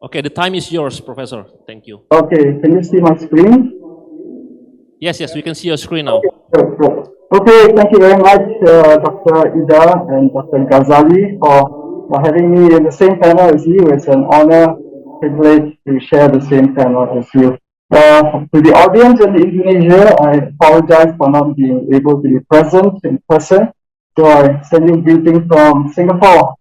Okay, the time is yours, Professor. Thank you. Okay, can you see my screen? Yes, we can see your screen now. Good. Okay, thank you very much, Dr. Ida and Dr. Ghazali for having me in the same panel as you. It's an honor, privilege to share the same panel as you. To the audience in Indonesia, I apologize for not being able to be present in person. So I send you greetings from Singapore.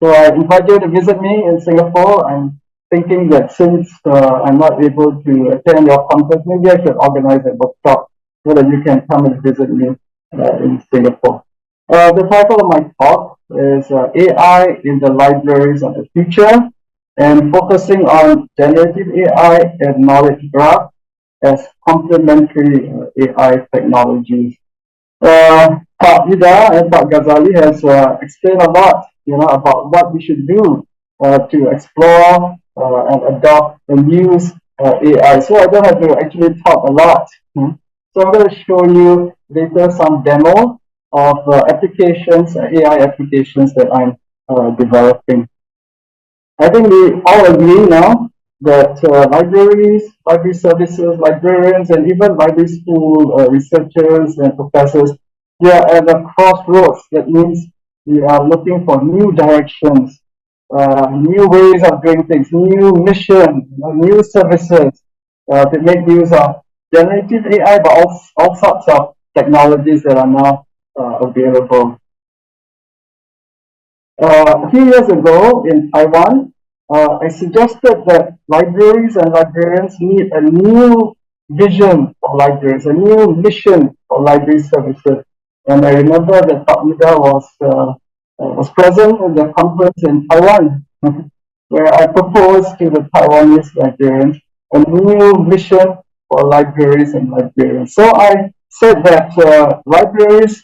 So I invite you to visit me in Singapore. I'm thinking that since I'm not able to attend your conference, maybe I should organize a workshop so that you can come and visit me in Singapore. The title of my talk is AI in the Libraries of the Future, and focusing on generative AI and knowledge graph as complementary AI technologies. Pak Ida and Pak Ghazali has explained a lot, about what we should do to explore and adopt and use AI. So I don't have to actually talk a lot. So I'm going to show you later some demo of applications, AI applications that I'm developing. I think we all agree now that libraries, library services, librarians, and even library school researchers and professors, they are at a crossroads. That means we are looking for new directions, new ways of doing things, new mission, new services to make use of generative AI, but all sorts of technologies that are now available. A few years ago in Taiwan, I suggested that libraries and librarians need a new vision for libraries, a new mission for library services. And I remember that Pak Ida was present at the conference in Taiwan, where I proposed to the Taiwanese librarians a new mission for libraries and librarians. So I said that libraries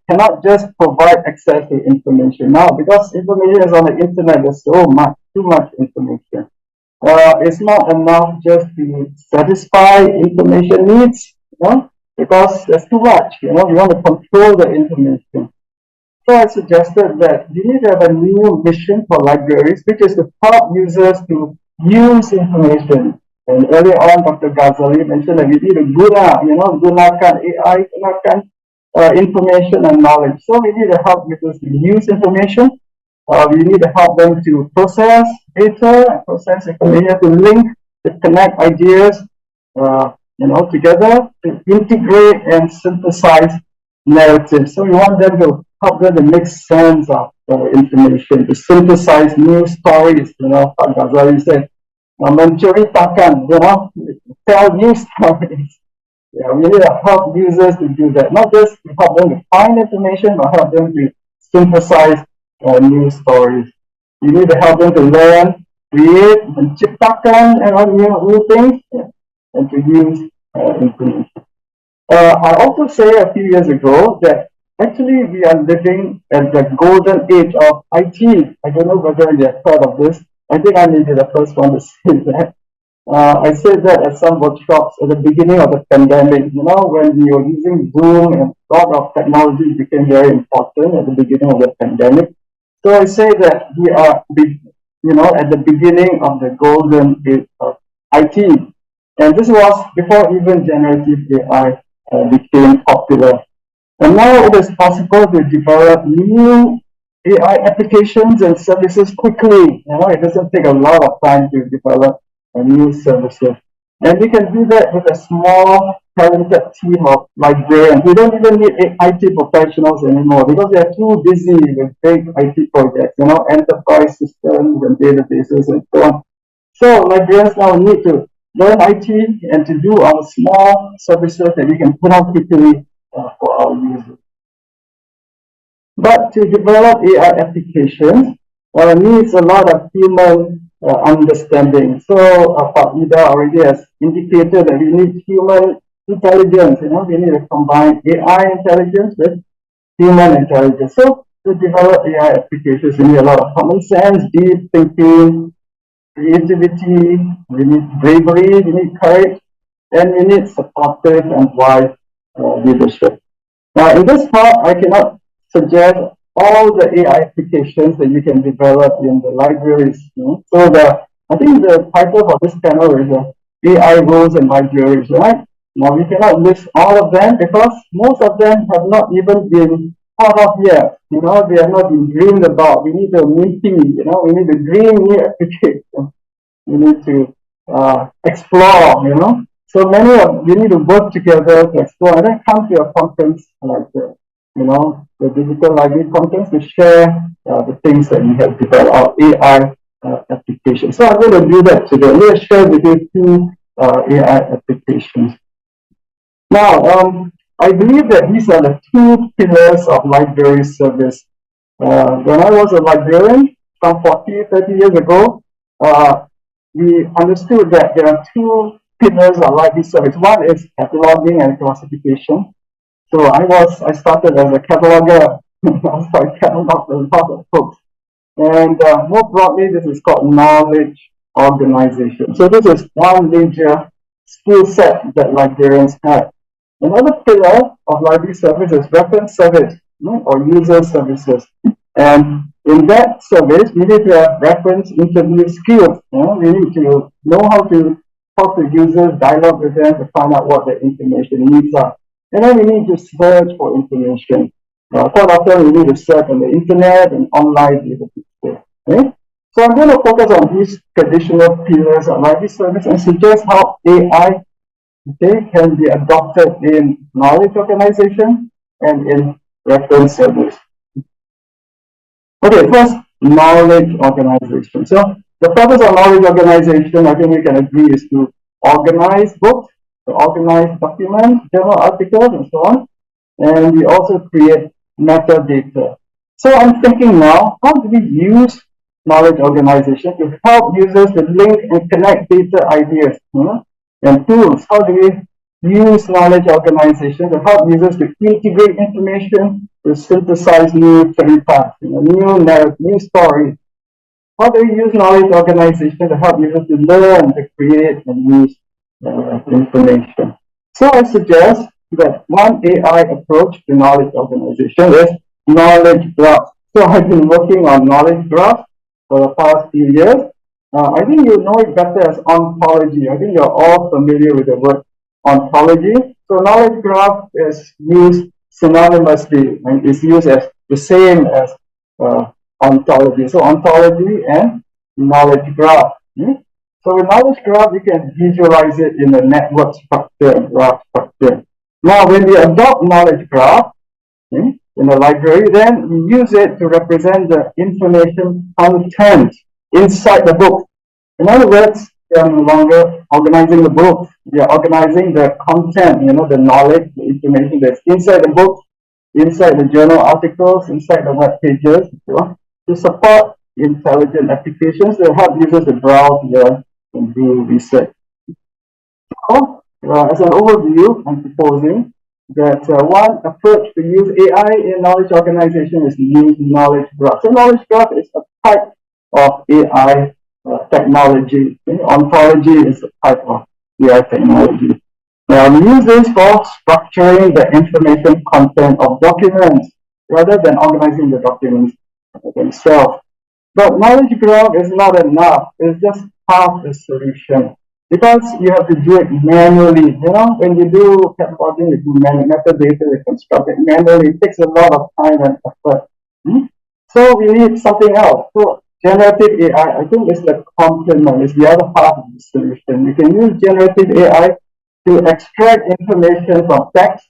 cannot just provide access to information now, because information is on the internet. There's so much, too much information. It's not enough just to satisfy information needs, because there's too much. We want to control the information. So I suggested that we need to have a new mission for libraries, which is to help users to use information. And earlier on, Dr. Ghazali mentioned that we need to gunakan AI, gunakan information and knowledge. So we need to help users to use information. We need to help them to process data, process information, to link, to connect ideas, together, to integrate and synthesize narratives. So we want them to help them to make sense of information, to synthesize new stories. Pak Ghazali said, menceritakan, tell new stories. We need to help users to do that, not just to help them to find information, but help them to synthesize new stories. You need to help them to learn, create, menciptakan new things, and to use information. I also say a few years ago that actually we are living at the golden age of IT. I don't know whether you have heard of this. I think I may be the first one to say that. I said that at some workshops at the beginning of the pandemic, when we were using Zoom and a lot of technology became very important at the beginning of the pandemic. So I say that we are, at the beginning of the golden age of IT. And this was before even generative AI became popular. And now it is possible to develop new AI applications and services quickly. It doesn't take a lot of time to develop a new services. And we can do that with a small, talented team of librarians. We don't even need IT professionals anymore because they are too busy with big IT projects, enterprise systems and databases and so on. So librarians now need to learn IT and to do our small services that we can put out quickly for our users. But to develop AI applications needs a lot of human understanding. So Pak Ida already has indicated that we need human intelligence. We need to combine AI intelligence with human intelligence. So to develop AI applications, we need a lot of common sense, deep thinking, creativity, we need bravery, we need courage, and we need supportive and wise leadership. Now, in this talk, I cannot suggest all the AI applications that you can develop in the libraries. So I think the title for this panel is AI Roles and Libraries, right? Now we cannot list all of them because most of them have not even been thought of yet. They have not been dreamed about. We need a meeting, we need to dream new applications. We need to explore, So many of we need to work together to explore and then come to a conference like the digital library conference to share the things that we have developed, our AI applications. So I'm going to do that today. I'm going to share with you two AI applications. Now, I believe that these are the two pillars of library service. When I was a librarian, some 40, 30 years ago, we understood that there are two pillars of library service. One is cataloging and classification. So I started as a cataloger. So I cataloged a lot of books. And more broadly, this is called knowledge organization. So this is one major skill set that librarians have. Another pillar of library service is reference service, or user services. And in that service, we need to have reference interview skills. We need to know how to talk to users, dialogue with them to find out what their information needs are. And then we need to search for information. Quite often, we need to search on the internet and online databases. Okay? So I'm going to focus on these traditional pillars of library service and suggest how AI can be adopted in knowledge organization and in reference service. Okay, first, knowledge organization. So the purpose of knowledge organization, I think we can agree, is to organize books, to organize documents, journal articles, and so on. And we also create metadata. So I'm thinking now, how do we use knowledge organization to help users to link and connect data ideas and tools? How do we use knowledge organization to help users to integrate information, to synthesize new paths, new narrative, new stories? How do we use knowledge organization to help users to learn, to create, and use information? So I suggest that one AI approach to knowledge organization is knowledge graphs. So I've been working on knowledge graphs for the past few years. I think you know it better as ontology. I think you're all familiar with the word ontology. So knowledge graph is used synonymously and is used as the same as ontology. So ontology and knowledge graph. So with knowledge graph, you can visualize it in a network structure and graph structure. Now, when we adopt knowledge graph in the library, then we use it to represent the information content inside the book. In other words, we are no longer organizing the book. We are organizing the content, the knowledge, the information that's inside the book, inside the journal articles, inside the web pages, to support intelligent applications that help users to browse, learn, and do research. So, as an overview, I'm proposing that one approach to use AI in knowledge organization is to use knowledge graph. So knowledge graph is a type of AI technology. Ontology is a type of AI technology. We use this for structuring the information content of documents rather than organizing the documents themselves. But knowledge graph is not enough. It's just half the solution. Because you have to do it manually. When you do cataloging, you do metadata, you construct it manually. It takes a lot of time and effort. So we need something else. So generative AI, I think, is the complement, is the other half of the solution. You can use generative AI to extract information from text,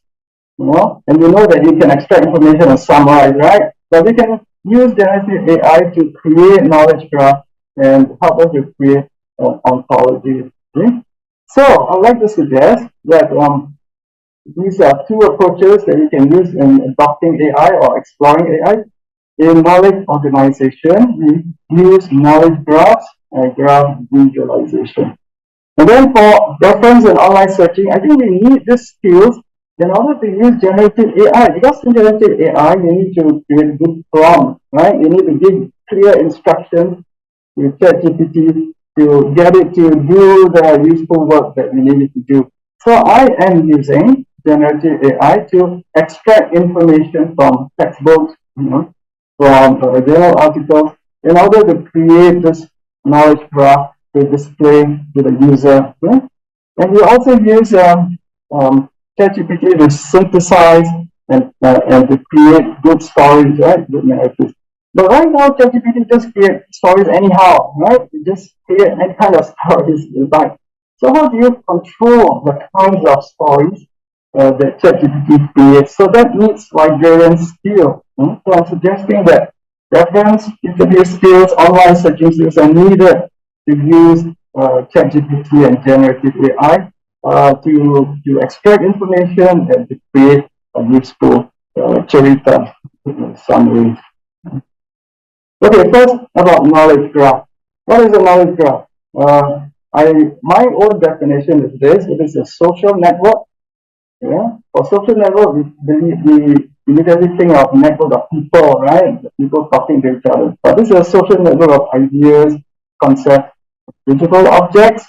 and you know that you can extract information and summarize, right? But we can use generative AI to create knowledge graph and help us to create ontology. So I'd like to suggest that these are two approaches that you can use in adopting AI or exploring AI. In knowledge organization, we use knowledge graphs and graph visualization. And then for reference and online searching, I think we need these skills in order to use generative AI. Because in generative AI, you need to create good prompts, right? You need to give clear instructions to ChatGPT to get it to do the useful work that we need it to do. So I am using generative AI to extract information from textbooks, from journal articles, in order to create this knowledge graph to display to the user. Yeah? And we also use ChatGPT to synthesize and to create good stories, right? Good narratives. But right now, ChatGPT just create stories anyhow, right? You just create any kind of stories you like. So how do you control the kinds of stories that ChatGPT creates? So that needs librarian skill. So I'm suggesting that reference, interview skills, online searching skills are needed to use ChatGPT and generative AI to extract information and to create a useful cerita summary. Okay, first about knowledge graph. What is a knowledge graph? My own definition is this: it is a social network. Yeah, for social network, we immediately think of network of people, right? The people talking to each other. But this is a social network of ideas, concepts, digital objects.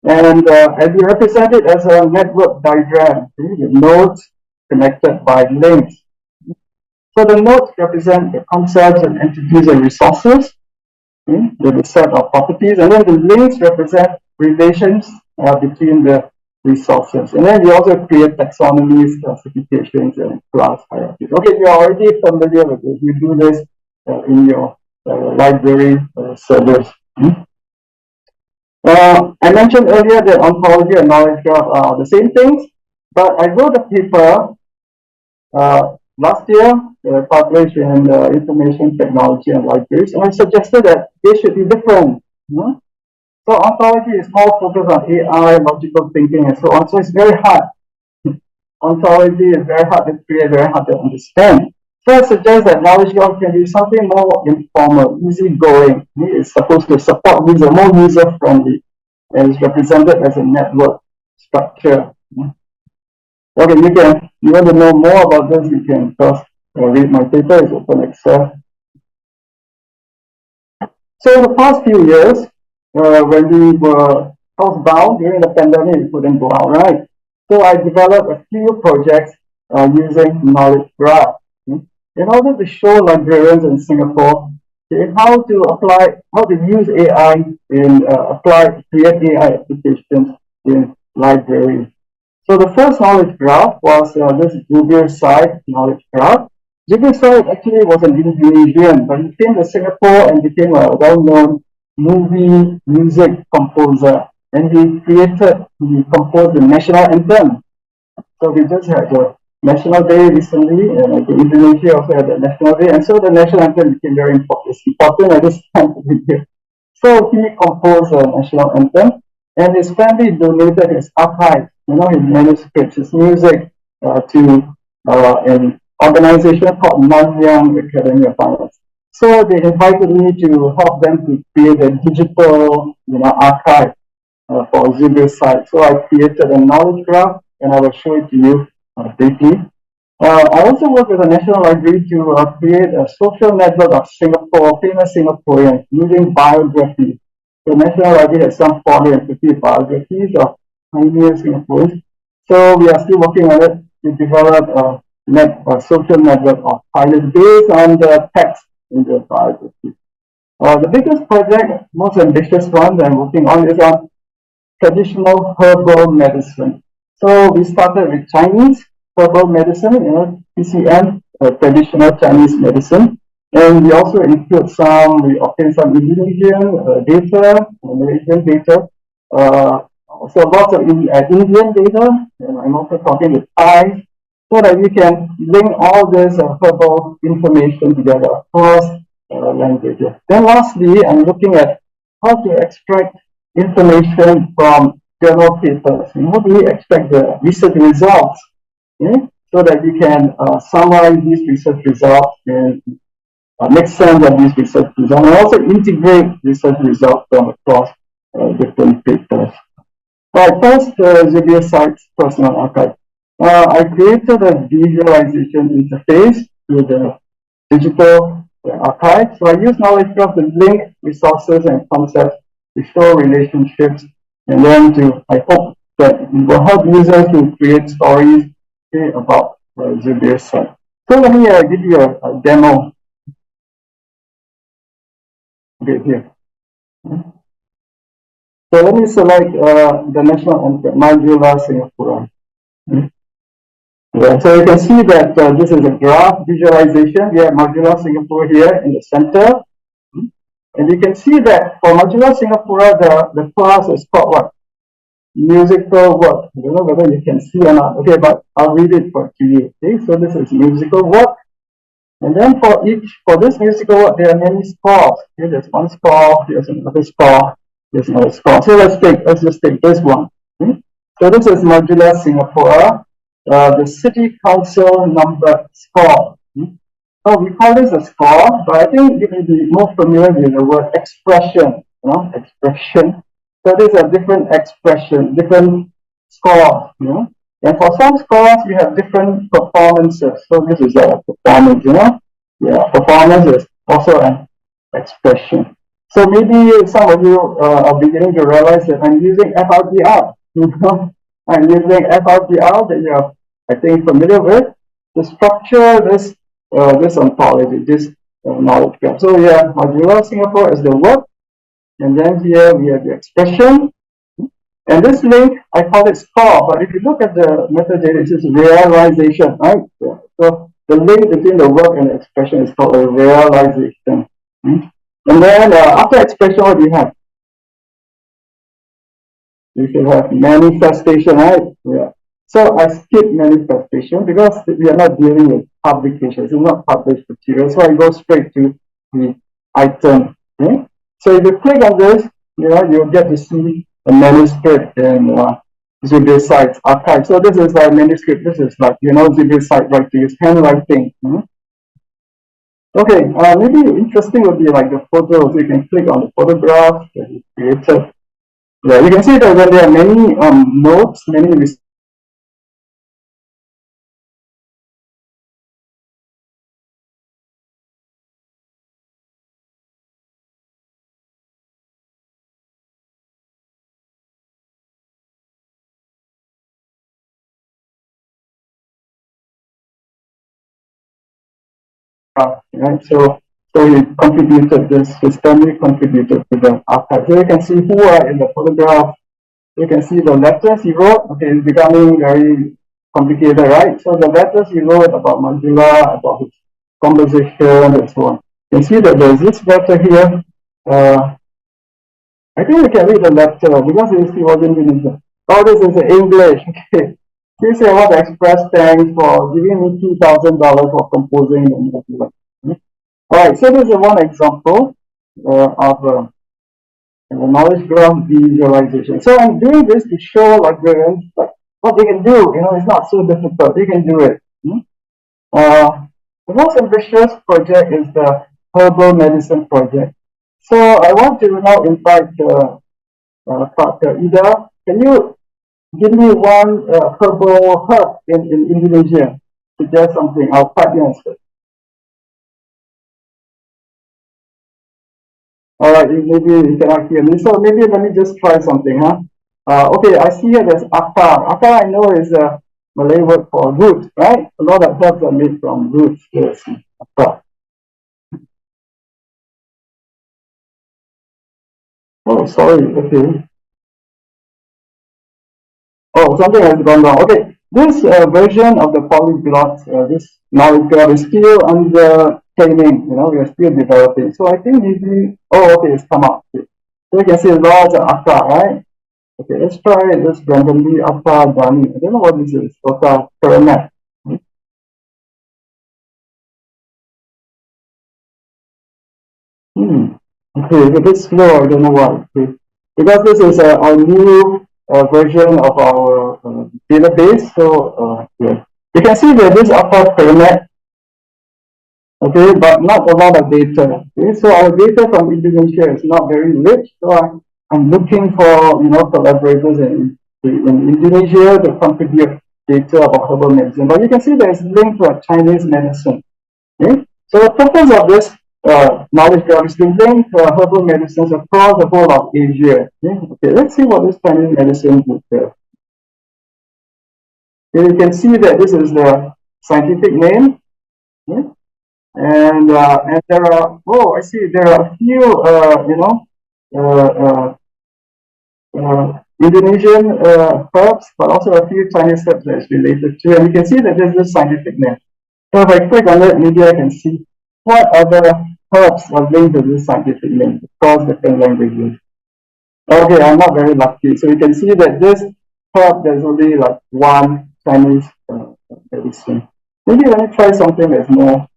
And we represent it as a network diagram, with nodes connected by links. So the nodes represent the concepts and entities and resources, with a set of properties, and then the links represent relations between the resources. And then we also create taxonomies, classifications, and class hierarchies. Okay, you're already familiar with this. You do this in your library service. I mentioned earlier that ontology and knowledge graph are the same things, but I wrote a paper last year published in Information Technology and Libraries, and I suggested that they should be different. So ontology is more focused on AI, logical thinking, and so on. So it's very hard. Ontology is very hard to create, very hard to understand. So I suggest that knowledge graph can be something more informal, easygoing. It's supposed to support user, more user-friendly, and is represented as a network structure. Okay, you want to know more about this, you can first read my paper, it's open access. So in the past few years, when we were housebound during the pandemic, we couldn't go out, right? So I developed a few projects using knowledge graph in order to show librarians in Singapore how to use AI create AI applications in libraries. So the first knowledge graph was this Zubir Said knowledge graph. Zubir Said actually was an Indonesian, but he came to Singapore and became a well-known movie music composer. And he composed the national anthem. So we just had the National Day recently, and Indonesia also had the National Day, and so the national anthem became very important. It's important at this time of the year. So he composed a national anthem, and his family donated his archives, his manuscripts, his music, to an organization called Nanyang Academy of Finance. So they invited me to help them to create a digital, archive for Zubir site. So I created a knowledge graph, and I will show it to you briefly. I also work with the National Library to create a social network of famous Singaporeans using biographies. The National Library has some 450 biographies of pioneer Singaporeans. So we are still working on it to develop a social network of pilots based on the text in the biography. The biggest project, most ambitious one that I'm working on is on traditional herbal medicine. So we started with Chinese herbal medicine, TCM, traditional Chinese medicine. And we also include we obtain some Indonesian data, Malaysian data, so lots of Indian data, and I'm also talking with Thai, so that we can link all this herbal information together across languages. Then lastly, I'm looking at how to extract information from journal papers. How do we extract the research results, so that we can summarize these research results and make sense of these research results, and also integrate research results from across different papers. Right, first, Zubir Site's personal archive. I created a visualization interface to the digital archive. So I use knowledge graph to link resources and concepts to show relationships, and then I hope that it will help users to create stories about Zubir Site. So let me give you a demo. Okay, here. So let me select the national anthem, Majula Singapura. Yeah, so you can see that this is a graph visualization. We have Majula Singapore here in the center. And you can see that for Majula Singapura, the class is called what? Musical work. I don't know whether you can see or not. Okay, but I'll read it to you. Okay, so this is musical work. And then for this musical work, there are many scores. Okay, there's one score, here's another score, there's another score. So let's just take this one. Okay? So this is Majula Singapura, the city council number score. Okay? So we call this a score, but I think you may be more familiar with the word expression. Expression. So these are different expression, different scores. And for some scores, we have different performances. So this is a performance. Yeah, performance is also an expression. So maybe some of you are beginning to realize that I'm using FRPR. I'm using FRPR that you are, I think, familiar with to structure this ontology, this knowledge graph. So yeah, Majula Singapore is the work, and then here we have the expression. And this link, I call it score, but if you look at the metadata, it is realization, right? Yeah. So the link between the work and the expression is called a realization. And then after expression, what do you have? You should have manifestation, right? Yeah. So I skip manifestation because we are not dealing with publications. It's not published material. So I go straight to the item. Okay? So if you click on this, you'll get to see a manuscript in Zubir Site's archive. So this is like manuscript. This is like, Zubir Site writing, it's handwriting. Okay, maybe interesting would be like the photos. You can click on the photograph that you created. Yeah, you can see that when there are many notes, many right? So he contributed this, his family contributed to the archive. So you can see who are in the photograph. You can see the letters he wrote. Okay, it's becoming very complicated, right? So the letters he wrote about Manjula, about his composition, and so on. You can see that there's this letter here. I think we can read the letter because he wasn't Indonesian. Oh, this is English. Okay. Please say I want to express thanks for giving me $2,000 for composing the Manjula. Alright, so this is one example of the knowledge graph visualization. So I'm doing this to show librarians what they can do. It's not so difficult. They can do it. The most ambitious project is the herbal medicine project. So I want to now invite Dr. Ida. Can you give me one herbal herb in Indonesia? Suggest something. I'll type the answer. Alright, maybe you cannot hear me. So maybe let me just try something, huh? Okay, I see here there's akar. Akar I know is a Malay word for root, right? A lot of herbs are made from roots. Yes, akar. Oh, sorry. Okay. Oh, something has gone wrong. Okay, this version of the polyglot, this knowledge graph is still under training. We are still developing. So I think maybe. Oh, okay, it's come up. Okay. So you can see lots of akar, right? Okay, let's try this randomly alpha Dani. I don't know what this is. Alpha Paramet. Okay, it's a bit slow. I don't know why. Okay. Because this is our new version of our database. So yeah. You can see that this alpha Paramet. Okay, but not a lot of data. Okay, so our data from Indonesia is not very rich. So I'm looking for collaborators in Indonesia to contribute data about herbal medicine. But you can see there's a link to a Chinese medicine. Okay? So the purpose of this knowledge graph is to link herbal medicines across the whole of Asia. Okay, let's see what this Chinese medicine is. Okay, you can see that this is the scientific name. Okay? And there are, I see there are a few Indonesian herbs, but also a few Chinese herbs that is related to, and you can see that there's this scientific name. So if I click on it, maybe I can see what other herbs are linked to this scientific name across different languages. Okay, I'm not very lucky. So you can see that this herb, there's only like one Chinese medicine. Maybe let me try something that's more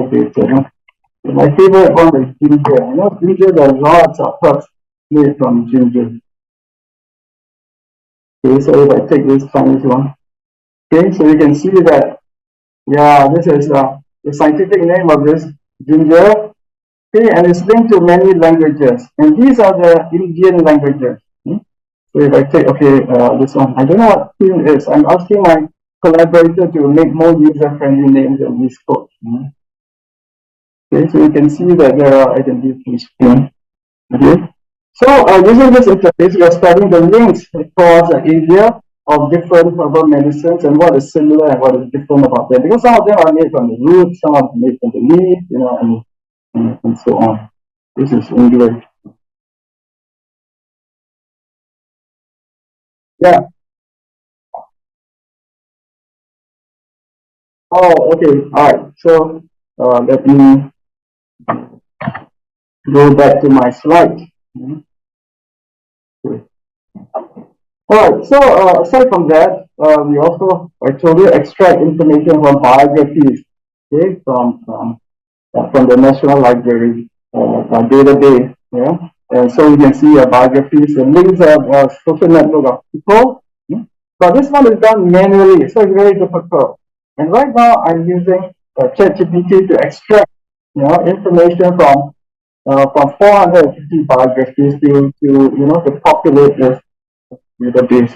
data. My favorite one is ginger. I know ginger, there are lots of herbs made from ginger. Okay, so if I take this Chinese one, okay, so you can see that, yeah, this is the scientific name of this ginger. Okay, and it's linked to many languages, and these are the Indian languages. So if I take, okay, this one, I don't know what theme is. I'm asking my collaborator to make more user-friendly names in this code. Okay, so you can see that there are identities here. Okay, so using this interface, we are studying the links across the area of different herbal medicines and what is similar and what is different about them. Because some of them are made from the root, some are made from the leaf, you know, and so on. This is English. Yeah. Oh, okay. All right. So let me go back to my slide. Okay. All right. So aside from that, we also, I told you, extract information from biographies, okay, from the National Library database. Yeah. And so you can see biographies and links of social network of people. But this one is done manually, so it's very difficult. And right now I'm using ChatGPT to extract, information from 450 biographies to populate this database.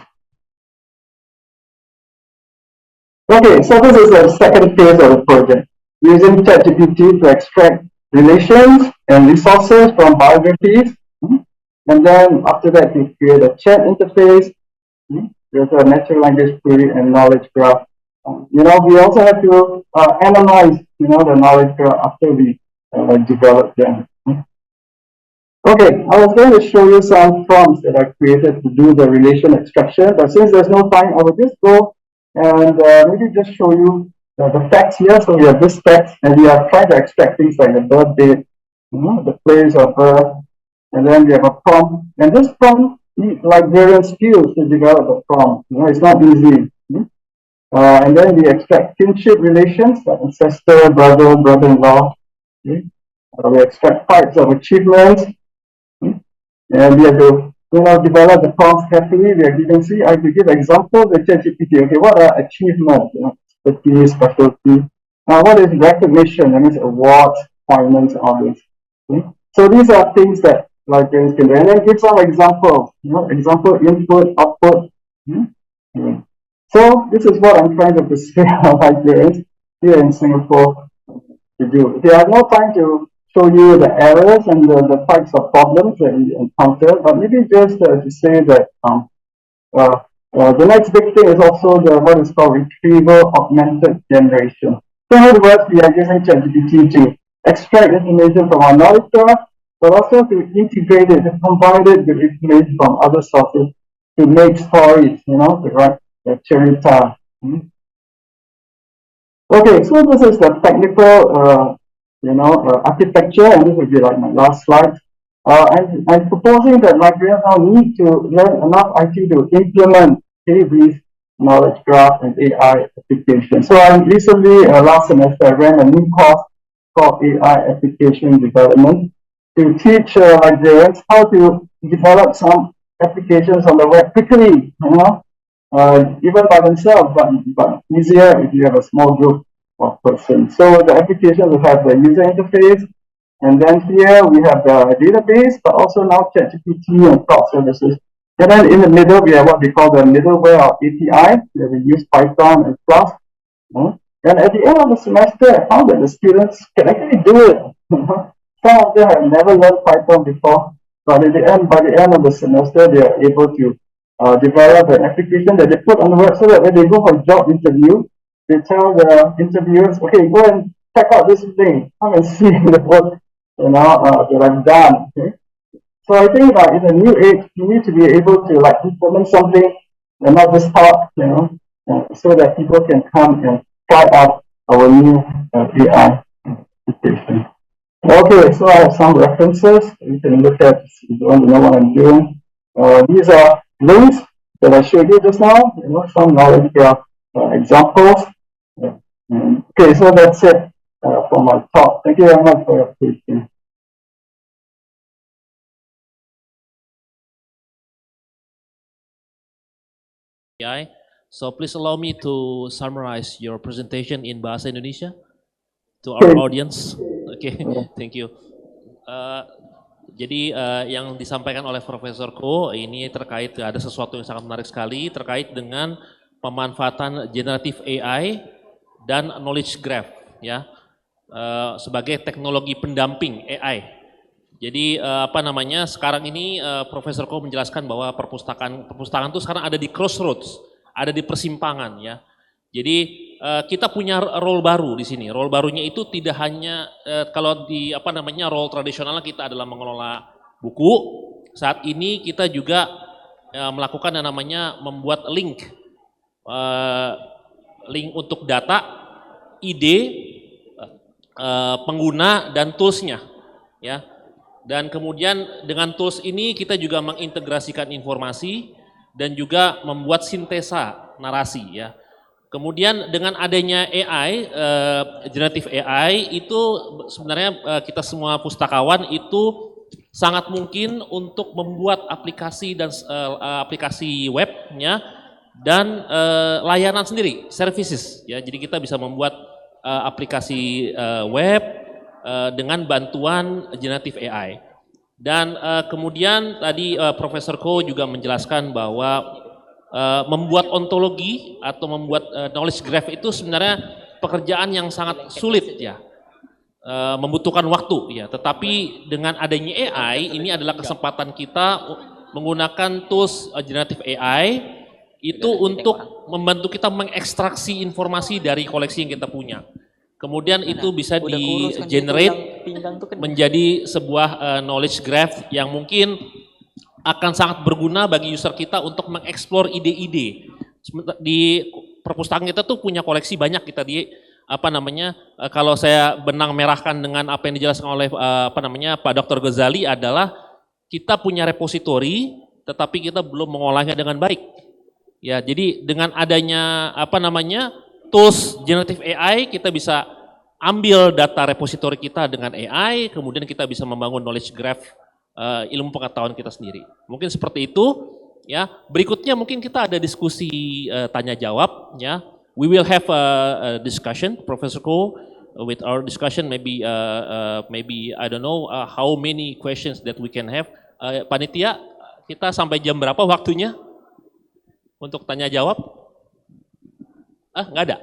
Okay, so this is the second phase of the project, using ChatGPT to extract relations and resources from biographies. And then after that, you create a chat interface. There's a natural language query and knowledge graph. We also have to analyze, the knowledge graph after we develop them. Okay, I was going to show you some prompts that I created to do the relation extraction, but since there's no time, I will just go and maybe just show you the facts here. So we have this text, and we are trying to extract things like the birth date, the place of birth, and then we have a prompt. And this prompt needs librarian skills to develop the prompt. It's not easy. And then we extract kinship relations, like ancestor, brother, brother-in-law. Okay? We extract types of achievements. And we have to develop the prompts carefully. We are given, see, I have to give examples with ChatGPT. Okay, what are achievements? Expertise, specialty. Now, what is recognition? That means awards, appointments, all this. Okay? So these are things that librarians can do. And then give some examples. Example, input, output. So this is what I'm trying to persuade our librarians here in Singapore to do. If you have no time to show you the errors and the types of problems that we encounter, but maybe just to say that the next big thing is also what is called retrieval augmented generation. So in other words, we are using ChatGPT to extract information from our knowledge graph, but also to integrate it, to combine it with information from other sources to make stories, to write the charita. Okay, so this is the technical architecture, and this will be like my last slide. I'm proposing that librarians now need to learn enough IT to implement these knowledge graph and AI applications. So I recently, last semester, I ran a new course called AI application development to teach librarians how to develop some applications on the web quickly, even by themselves, but easier if you have a small group of persons. So the application will have the user interface, and then here we have the database, but also now ChatGPT and cloud services. And then in the middle, we have what we call the middleware or API, where we use Python and Flask. And at the end of the semester, I found that the students can actually do it. Some of them have never learned Python before, but by the end of the semester, they are able to develop an application that they put on the web so that when they go for a job interview, they tell the interviewers, okay, go and check out this thing, come and see the work that I've done. Okay? So I think that in the new age, you need to be able to like implement something and not just talk, so that people can come and try out our new AI application. Okay, so I have some references you can look at if you want to know what I'm doing. These are links that I showed you just now, some knowledge examples. Okay, so that's it for my talk. Thank you very much for your attention. AI. So please allow me to summarize your presentation in Bahasa Indonesia to our audience. Oke, thank you. Jadi yang disampaikan oleh Profesor Khoo ini terkait ada sesuatu yang sangat menarik sekali terkait dengan pemanfaatan generative AI dan knowledge graph ya sebagai teknologi pendamping AI. Jadi sekarang ini Profesor Khoo menjelaskan bahwa perpustakaan itu sekarang ada di crossroads, ada di persimpangan ya. Jadi kita punya role baru di sini. Role barunya itu tidak hanya kalau di role tradisional kita adalah mengelola buku. Saat ini kita juga melakukan yang namanya membuat link untuk data, ide, pengguna dan toolsnya ya. Dan kemudian dengan tools ini kita juga mengintegrasikan informasi dan juga membuat sintesa narasi ya. Kemudian dengan adanya AI, generative AI itu sebenarnya kita semua pustakawan itu sangat mungkin untuk membuat aplikasi dan aplikasi webnya dan layanan sendiri, services ya. Jadi kita bisa membuat aplikasi web dengan bantuan generative AI. Dan kemudian tadi Profesor Khoo juga menjelaskan bahwa membuat ontologi atau membuat knowledge graph itu sebenarnya pekerjaan yang sangat sulit ya, membutuhkan waktu ya. Tetapi dengan adanya AI ini adalah kesempatan kita menggunakan tools generative AI itu untuk membantu kita mengekstraksi informasi dari koleksi yang kita punya. Kemudian itu bisa di-generate menjadi sebuah knowledge graph yang mungkin akan sangat berguna bagi user kita untuk mengeksplor ide-ide. Di perpustakaan kita tuh punya koleksi banyak kita kalau saya benang merahkan dengan apa yang dijelaskan oleh Pak Dr. Ghazali adalah kita punya repositori tetapi kita belum mengolahnya dengan baik. Ya, jadi dengan adanya tools generative AI kita bisa ambil data repositori kita dengan AI, kemudian kita bisa membangun knowledge graph ilmu pengetahuan kita sendiri. Mungkin seperti itu ya. Berikutnya mungkin kita ada diskusi tanya jawab ya. We will have a discussion, Professor Khoo, with our discussion maybe I don't know how many questions that we can have. Panitia, kita sampai jam berapa waktunya untuk tanya jawab? Nggak ada.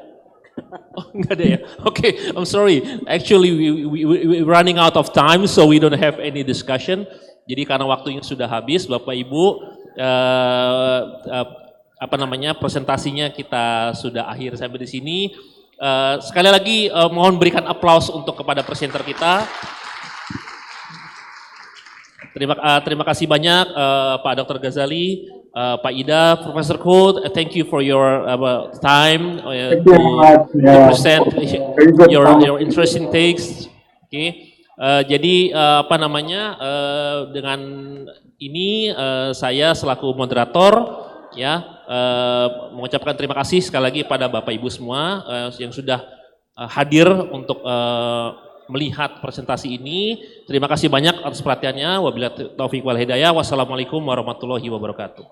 Oh, nggak ada ya. Okay, I'm sorry. Actually, we running out of time, so we don't have any discussion. Jadi karena waktunya sudah habis, Bapak Ibu, presentasinya kita sudah akhir sampai di sini. Sekali lagi mohon berikan aplaus untuk kepada presenter kita. Terima kasih banyak Pak Dr. Ghazali, Pak Ida, Profesor Khoo. Thank you for your time to present your interesting takes. Okay. Jadi dengan ini saya selaku moderator ya mengucapkan terima kasih sekali lagi pada Bapak Ibu semua yang sudah hadir untuk melihat presentasi ini. Terima kasih banyak atas perhatiannya. Wabillahi taufiq wal hidayah. Wassalamualaikum warahmatullahi wabarakatuh.